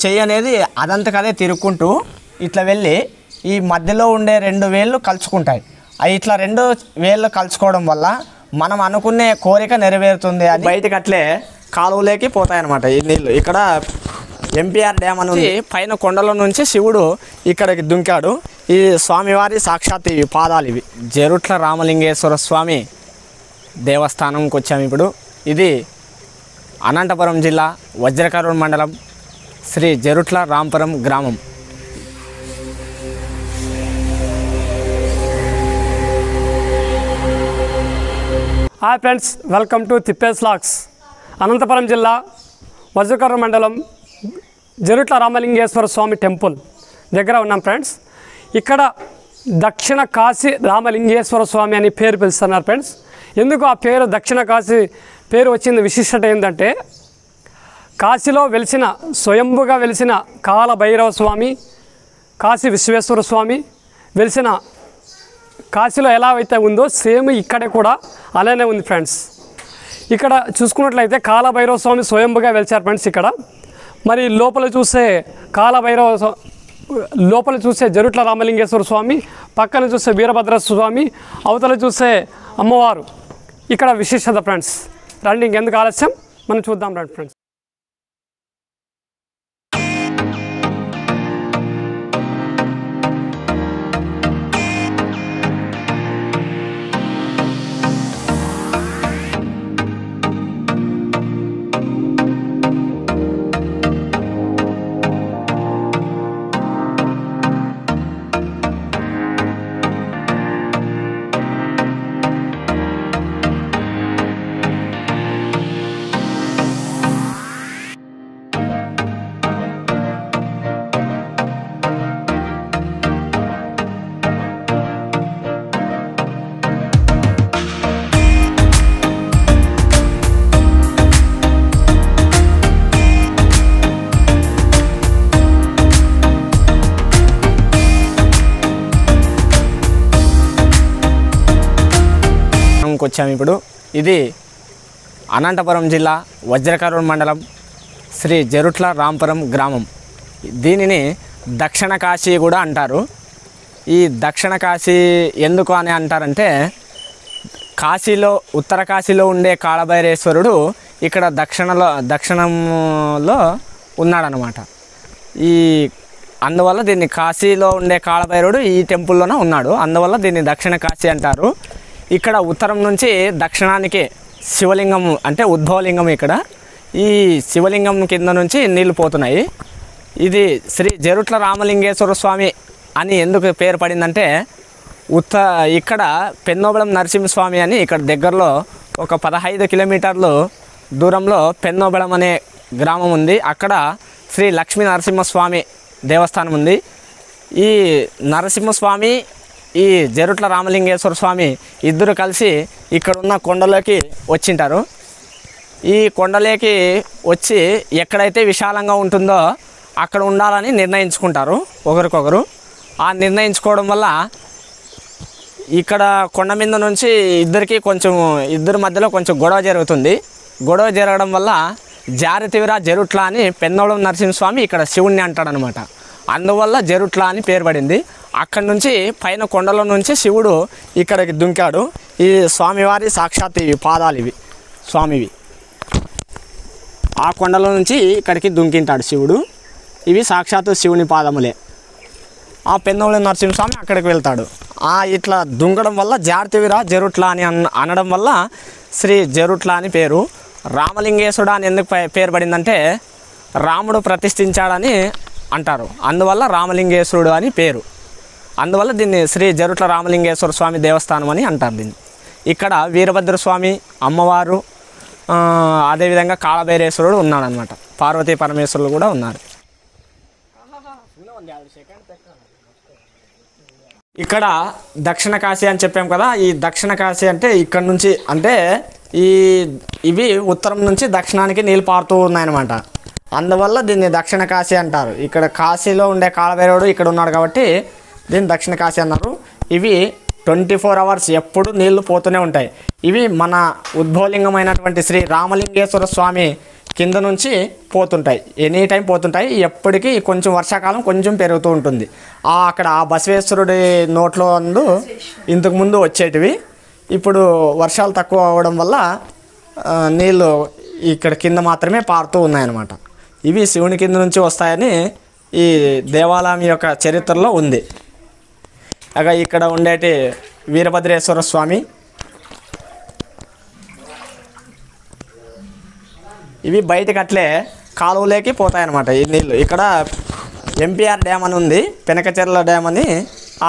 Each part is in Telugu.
చెయ్యి అనేది అదంతకదే తిరుక్కుంటూ ఇట్లా వెళ్ళి ఈ మధ్యలో ఉండే 2 వేళ్ళు కలుసుకుంటాయి. అవి ఇట్లా 2 వేళ్ళు కలుసుకోవడం వల్ల మనం అనుకునే కోరిక నెరవేరుతుంది అని బయటకు అట్లే కాలువలోకి పోతాయన్నమాట ఈ నీళ్ళు. ఇక్కడ ఎంపీఆర్ డ్యామ్ అని పైన కొండల నుంచి శివుడు ఇక్కడికి దుంకాడు. ఈ స్వామివారి సాక్షాత్ ఇవి పాదాలు. ఇవి జరుట్ల రామలింగేశ్వర స్వామి దేవస్థానంకి వచ్చాము ఇప్పుడు. ఇది అనంతపురం జిల్లా వజ్రకరూరు మండలం శ్రీ జరుట్ల రాంపురం గ్రామం. Hi friends, welcome to Tippes vlogs. Anantapuram జిల్లా వజ్రకరూరు మండలం జరుట్ల రామలింగేశ్వర స్వామి టెంపుల్ దగ్గర ఉన్నాం ఫ్రెండ్స్. ఇక్కడ దక్షిణ కాశీ రామలింగేశ్వర స్వామి అని పేరు పిలుస్తున్నారు ఫ్రెండ్స్. ఎందుకు ఆ పేరు దక్షిణ కాశీ పేరు వచ్చింది విశిష్టత ఏంటంటే, కాశీలో వెలిసిన స్వయంభుగా వెలిసిన కాలభైరవ స్వామి, కాశీ విశ్వేశ్వర స్వామి వెలిసిన కాశీలో ఎలా అయితే ఉందో సేమ్ ఇక్కడ కూడా అలానే ఉంది ఫ్రెండ్స్. ఇక్కడ చూసుకున్నట్లయితే కాలభైరవ స్వామి స్వయంభుగా వెలిచారు ఫ్రెండ్స్. ఇక్కడ మరి లోపల చూసే జరుట్ల రామలింగేశ్వర స్వామి, పక్కన చూసే వీరభద్ర స్వామి, అవతల చూసే అమ్మవారు. ఇక్కడ విశిష్టత ఫ్రెండ్స్. రండి, ఇంకెందుకు ఆలస్యం, మనం చూద్దాం రండి ఫ్రెండ్స్. వచ్చాము ఇప్పుడు. ఇది అనంతపురం జిల్లా వజ్రకరూరు మండలం శ్రీ జరుట్ల రాంపురం గ్రామం. దీనిని దక్షిణ కాశీ కూడా అంటారు. ఈ దక్షిణ కాశీ ఎందుకు అని అంటారంటే, కాశీలో ఉత్తర కాశీలో ఉండే కాళభైరేశ్వరుడు ఇక్కడ దక్షిణంలో ఉన్నాడనమాట. అందువల్ల దీన్ని కాశీలో ఉండే కాళభైరవుడు ఈ టెంపుల్లోనే ఉన్నాడు. అందువల్ల దీన్ని దక్షిణ కాశీ అంటారు. ఇక్కడ ఉత్తరం నుంచి దక్షిణానికి శివలింగం అంటే ఉద్భవలింగం. ఇక్కడ ఈ శివలింగం కింద నుంచి నీళ్లు పోతున్నాయి. ఇది శ్రీ జరుట్ల రామలింగేశ్వర స్వామి అని ఎందుకు పేరు పడిందంటే, ఇక్కడ పెన్నోబళం నరసింహస్వామి అని ఇక్కడ దగ్గరలో ఒక 15 కిలోమీటర్లు దూరంలో పెన్నోబళం అనే గ్రామం ఉంది. అక్కడ శ్రీ లక్ష్మీ నరసింహస్వామి దేవస్థానం ఉంది. ఈ నరసింహస్వామి, ఈ జరుట్ల రామలింగేశ్వర స్వామి ఇద్దరు కలిసి ఇక్కడ ఉన్న కొండలోకి వచ్చింటారు. ఈ కొండలోకి వచ్చి ఎక్కడైతే విశాలంగా ఉంటుందో అక్కడ ఉండాలని నిర్ణయించుకుంటారు ఒకరికొకరు. ఆ నిర్ణయించుకోవడం వల్ల ఇక్కడ కొండ మీద నుంచి ఇద్దరి మధ్యలో కొంచెం గొడవ జరుగుతుంది. గొడవ జరగడం వల్ల జారితివిరా జరుట్ల అని పెన్నోళం నరసింహస్వామి ఇక్కడ శివుణ్ణి అంటాడనమాట. అందువల్ల జరుట్ల అని పేరు పడింది. అక్కడి నుంచి పైన కొండల నుంచి శివుడు ఇక్కడికి దుంకాడు. ఈ స్వామివారి సాక్షాత్ ఇవి పాదాలు. ఇవి స్వామివి. ఆ కొండల నుంచి ఇక్కడికి దుంకింటాడు శివుడు. ఇవి సాక్షాత్తు శివుని పాదములే. ఆ పెన్నోళం నరసింహస్వామి అక్కడికి వెళ్తాడు. ఇట్లా దుంకడం వల్ల జారితివిరా జరుట్ల అని అనడం వల్ల శ్రీ జరుట్ల అని పేరు. రామలింగేశ్వరుడు అని ఎందుకు పేరు పడిందంటే, రాముడు ప్రతిష్ఠించాడని అంటారు. అందువల్ల రామలింగేశ్వరుడు అని పేరు. అందువల్ల దీన్ని శ్రీ జరుట్ల రామలింగేశ్వర స్వామి దేవస్థానం అని అంటారు దీన్ని. ఇక్కడ వీరభద్ర స్వామి, అమ్మవారు, అదేవిధంగా కాళభైరేశ్వరుడు ఉన్నాడనమాట. పార్వతీ పరమేశ్వరులు కూడా ఉన్నారు. ఇక్కడ దక్షిణ కాశీ అని చెప్పాం కదా. ఈ దక్షిణ కాశీ అంటే ఇక్కడ నుంచి అంటే ఇవి ఉత్తరం నుంచి దక్షిణానికి నీళ్ళు పారుతూ ఉన్నాయన్నమాట. అందువల్ల దీన్ని దక్షిణ కాశీ అంటారు. ఇక్కడ కాశీలో ఉండే కాళభైరవుడు ఇక్కడ ఉన్నాడు కాబట్టి దీన్ని దక్షిణ కాశీ అన్నారు. ఇవి 24 అవర్స్ ఎప్పుడు నీళ్లు పోతూనే ఉంటాయి. ఇవి మన ఉద్భవలింగమైనటువంటి శ్రీ రామలింగేశ్వర స్వామి కింద నుంచి పోతుంటాయి, ఎనీ టైం పోతుంటాయి. ఎప్పటికీ కొంచెం వర్షాకాలం కొంచెం పెరుగుతూ ఉంటుంది. అక్కడ ఆ బసవేశ్వరుడి నోట్లో ఇంతకుముందు వచ్చేటివి, ఇప్పుడు వర్షాలు తక్కువ అవ్వడం వల్ల నీళ్ళు ఇక్కడ కింద మాత్రమే పారుతూ ఉన్నాయన్నమాట. ఇవి శివుని కింద నుంచి వస్తాయని ఈ దేవాలయం యొక్క చరిత్రలో ఉంది. ఇక్కడ ఉండేటి వీరభద్రేశ్వర స్వామి, ఇవి బయటకు అట్లే కాలువలోకి పోతాయన్నమాట ఈ నీళ్ళు. ఇక్కడ ఎంపీఆర్ డ్యామ్ అని ఉంది, పెనకచెర్ల డ్యామ్ అని,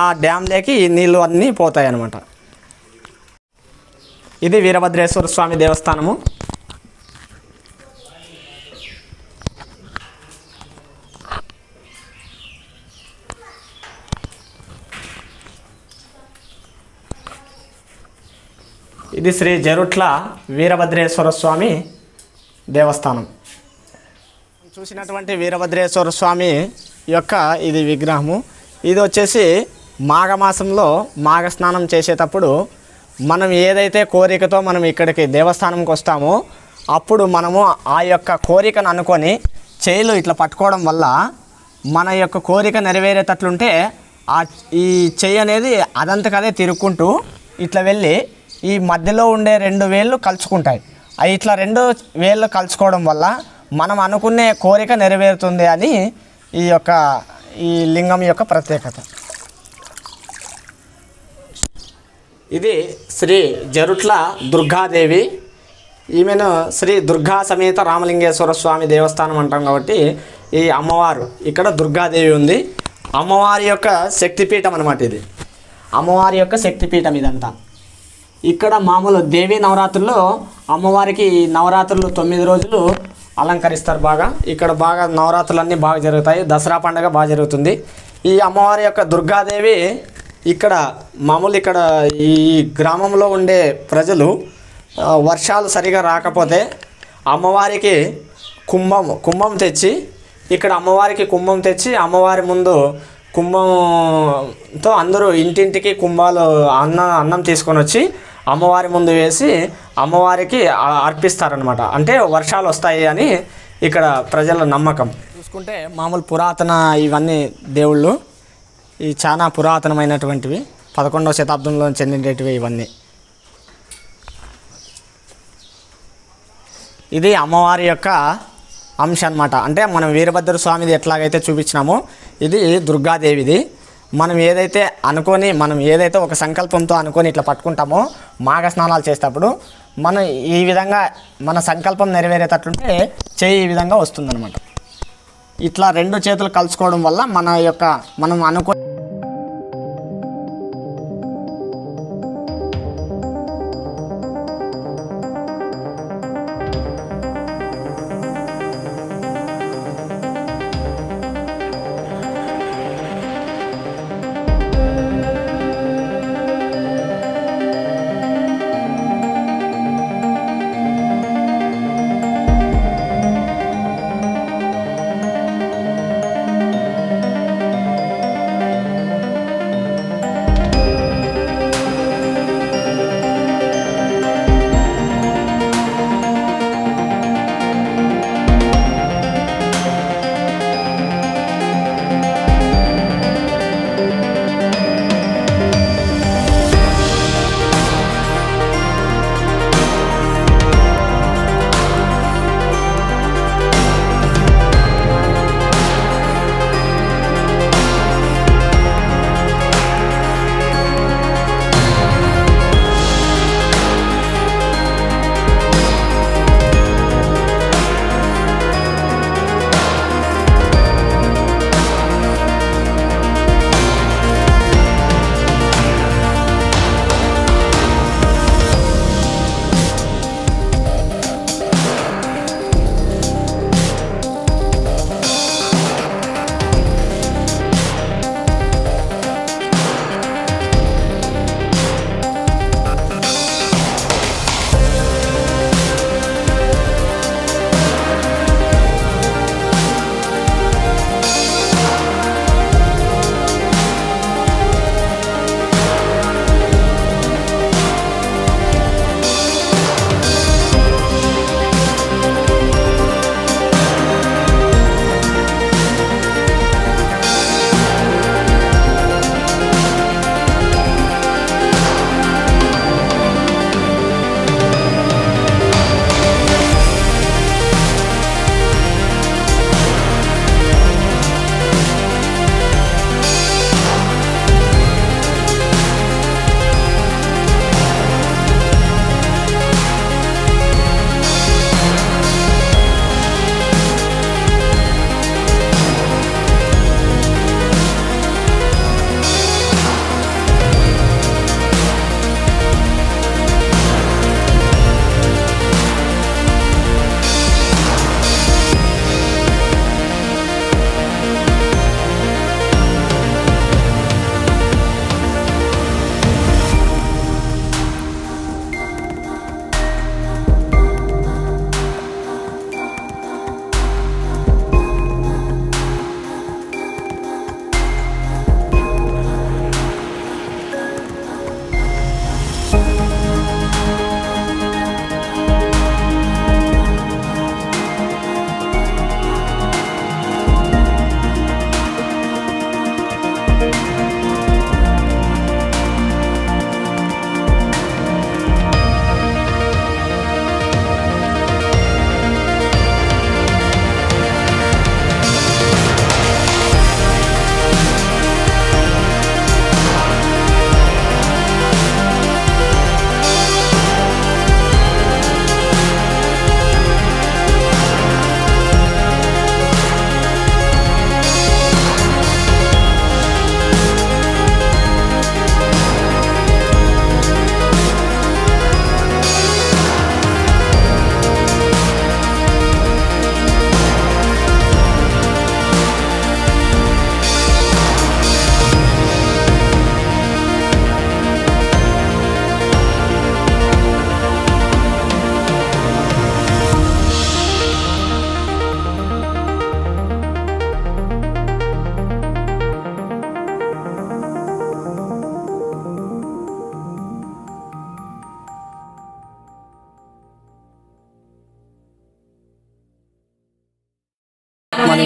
ఆ డ్యామ్లోకి ఈ నీళ్ళు అన్నీ పోతాయన్నమాట. ఇది వీరభద్రేశ్వర స్వామి దేవస్థానము. ఇది శ్రీ జరుట్ల వీరభద్రేశ్వర స్వామి దేవస్థానం. చూసినటువంటి వీరభద్రేశ్వర స్వామి యొక్క ఇది విగ్రహము. ఇది వచ్చేసి మాఘమాసంలో మాఘ స్నానం చేసేటప్పుడు మనం ఏదైతే కోరికతో మనం ఇక్కడికి దేవస్థానంకి వస్తామో అప్పుడు మనము ఆ యొక్క కోరికను అనుకొని చేయిలో ఇట్లా పట్టుకోవడం వల్ల మన యొక్క కోరిక నెరవేరేటట్లుంటే ఈ చెయ్యి అనేది అదంతకదే తిరుక్కుంటూ ఇట్లా వెళ్ళి ఈ మధ్యలో ఉండే 2 వేళ్ళు కలుసుకుంటాయి. అవి ఇట్లా 2 వేళ్ళు కలుసుకోవడం వల్ల మనం అనుకునే కోరిక నెరవేరుతుంది అని ఈ లింగం యొక్క ప్రత్యేకత. ఇది శ్రీ జరుట్ల దుర్గాదేవి. ఈమెను శ్రీ దుర్గా సమేత రామలింగేశ్వర స్వామి దేవస్థానం అంటాం కాబట్టి ఈ అమ్మవారు ఇక్కడ దుర్గాదేవి ఉంది. అమ్మవారి యొక్క శక్తిపీఠం అన్నమాట. ఇది అమ్మవారి యొక్క శక్తిపీఠం ఇదంతా. ఇక్కడ మామూలు దేవీ నవరాత్రుల్లో అమ్మవారికి నవరాత్రులు 9 రోజులు అలంకరిస్తారు బాగా. ఇక్కడ బాగా నవరాత్రులన్నీ బాగా జరుగుతాయి. దసరా పండుగ బాగా జరుగుతుంది. ఈ అమ్మవారి యొక్క దుర్గాదేవి ఇక్కడ మామూలు ఇక్కడ ఈ గ్రామంలో ఉండే ప్రజలు వర్షాలు సరిగా రాకపోతే అమ్మవారికి కుంభం తెచ్చి ఇక్కడ అమ్మవారికి కుంభం తెచ్చి అమ్మవారి ముందు కుంభంతో అందరూ ఇంటింటికి కుంభాలు అన్నం తీసుకొని వచ్చి అమ్మవారి ముందు వేసి అమ్మవారికి అర్పిస్తారనమాట. అంటే వర్షాలు వస్తాయి అని ఇక్కడ ప్రజల నమ్మకం. చూసుకుంటే మామూలు పురాతన ఇవన్నీ దేవుళ్ళు ఇవి చాలా పురాతనమైనటువంటివి, 11వ శతాబ్దంలో చెందినటివి ఇవన్నీ. ఇది అమ్మవారి యొక్క అంశ అనమాట. అంటే మనం వీరభద్ర స్వామిది ఎట్లాగైతే చూపించినామో ఇది దుర్గాదేవిది. మనం ఏదైతే ఒక సంకల్పంతో అనుకొని ఇట్లా పట్టుకుంటామో మాఘ స్నానాలు చేసేటప్పుడు మనం ఈ విధంగా మన సంకల్పం నెరవేరేటట్లుంటే చెయ్యి ఈ విధంగా వస్తుందన్నమాట. ఇట్లా 2 చేతులు కలుసుకోవడం వల్ల మనం అనుకో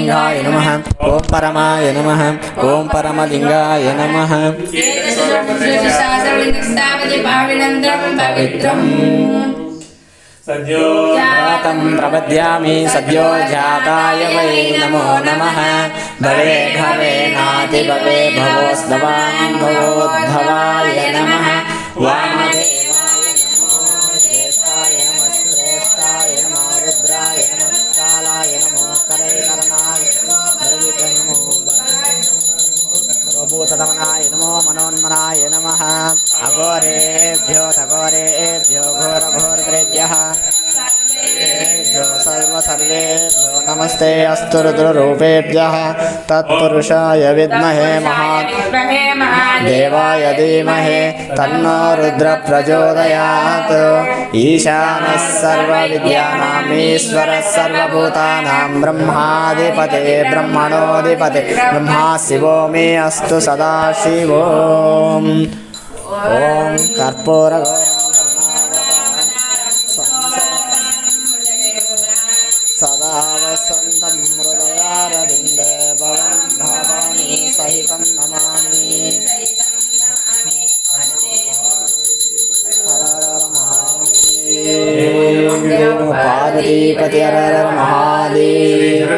పరమలింగాయ నమః ఓం పరమాయ నమః ఓం పరమలింగాయ నమః సద్యో జాతం ప్రపద్యామి సద్యో జాతాయ వై నమో నమః భవే భవేనాతి భవే భవోస్దవాన్ భవోద్ధవాయ నమః వామదేవాయ నమో జ్యేష్ఠాయ నమః శ్రేష్ఠాయ నమో రుద్రాయ నమః కాలాయ నమో కరైకరణాయ నమో నమో సర్వభూతదమనాయ నమో మనోన్మనాయ నమః అఘోరేభ్యో తఘోరేభ్యో ఘోరఘోరద్రేభ్యః सर्वेभ्यो नमस्ते अस्तु रुद्ररूपेभ्यः तत्पुरुषाय विद्महे महादेवाय धीमहि तन्नो रुद्र प्रचोदयात् ईशानः सर्वविद्यानाम् ईश्वरः सर्वभूतानां ब्रह्माधिपते ब्रह्मणोऽधिपते ब्रह्मा शिवो मे अस्तु सदाशिवो ॐ कर्पूर सदा वसन्तं हृदयारविन्दे भवं भवानी सहितं नमामि हर हर महादेव पार्वतीपति हर हर महादेव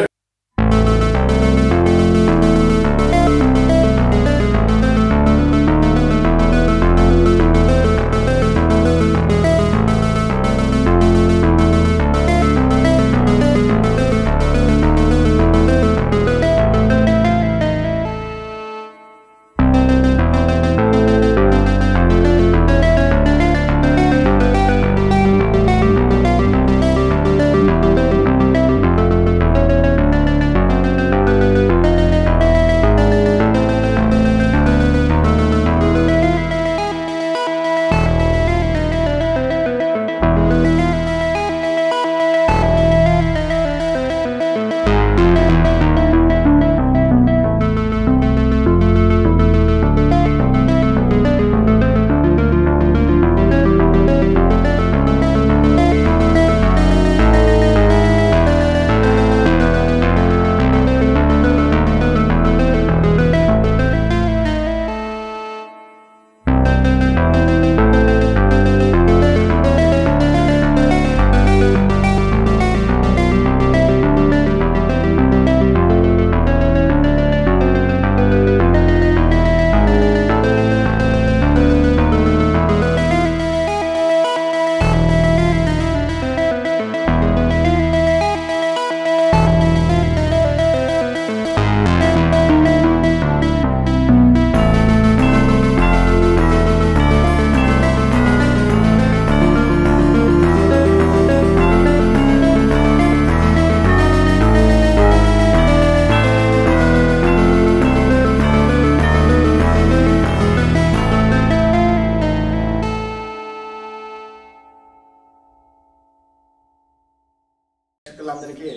అందరికీ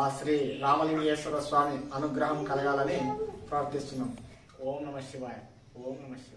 ఆ శ్రీ రామలింగేశ్వర స్వామి అనుగ్రహం కలగాలని ప్రార్థిస్తున్నాం. ఓం నమః శివాయ. ఓం నమః శివాయ.